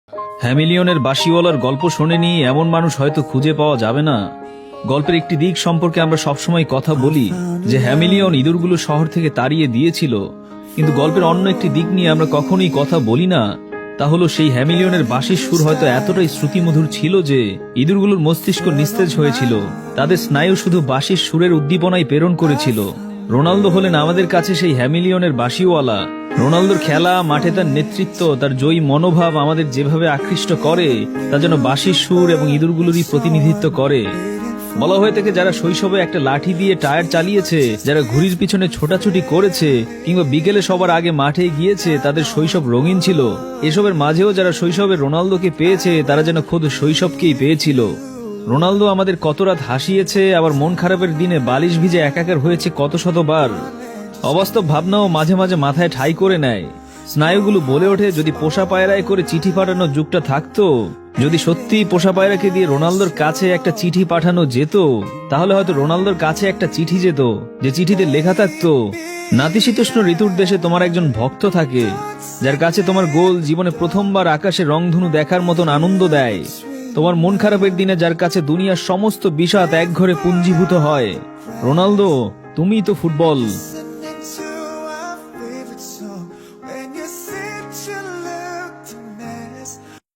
হ্যামিলিয়নের বাঁশিওয়ালার গল্প শোনেনি এমন মানুষ হয়তো খুঁজে পাওয়া যাবে না। গল্পের একটি দিক সম্পর্কে আমরা সবসময় কথা বলি যে হ্যামিলিয়ন ইঁদুরগুলো শহর থেকে তাড়িয়ে দিয়েছিল, কিন্তু গল্পের অন্য একটি দিক নিয়ে আমরা কখনোই কথা বলি না। তা হলো সেই হ্যামিলিয়নের বাঁশির সুর হয়তো এতটাই শ্রুতিমধুর ছিল যে ইঁদুরগুলোর মস্তিষ্ক নিস্তেজ হয়েছিল, তাদের স্নায়ু শুধু বাঁশির সুরের উদ্দীপনায় প্রেরণ করেছিল। রোনালদো হলেন আমাদের কাছে সেই হ্যামিলিয়নের বাঁশিওয়ালা। রোনালদোর খেলা, মাঠে তার নেতৃত্ব, তার জয়ী মনোভাব আমাদের যেভাবে আকৃষ্ট করে তা যেন বাঁশির সুর এবং ইঁদুরগুলোরই প্রতিনিধিত্ব করে। বলা হয়ে থাকে যারা শৈশবে একটা লাঠি দিয়ে টায়ার চালিয়েছে, যারা ঘুড়ির পিছনে ছোটাছুটি করেছে কিংবা বিকেলে সবার আগে মাঠে গিয়েছে, তাদের শৈশব রঙিন ছিল। এসবের মাঝেও যারা শৈশবে রোনালদোকে পেয়েছে তারা যেন খোদ শৈশবকেই পেয়েছিল। রোনালদো আমাদের কত রাত হাসিয়েছে, আবার মন খারাপের দিনে বালিশ ভিজে একাকার হয়েছে কত শতবার। অবাস্তব ভাবনাও মাঝে মাঝে মাথায় ঠাঁই করে নেয়। স্নায়ুগুলো বলে ওঠে যদি পোষা পায়রায় করে চিঠি পাঠানোর যুগটা থাকতো, যদি সত্যি পোষা পায়রাকে দিয়ে রোনালদোর কাছে একটা চিঠি পাঠানো যেত, তাহলে হয়তো রোনালদোর কাছে একটা চিঠি যেত, যে চিঠিতে লেখা থাকতো, নাতিশীতোষ্ণ ঋতুর দেশে তোমার একজন ভক্ত থাকে, যার কাছে তোমার গোল জীবনে প্রথমবার আকাশে রংধনু দেখার মতন আনন্দ দেয়। তোমার মন খারাপের দিনে যার কাছে দুনিয়ার সমস্ত বিষাদ একঘরে পুঞ্জীভূত হয়। রোনালদো, তুমিই তো ফুটবল।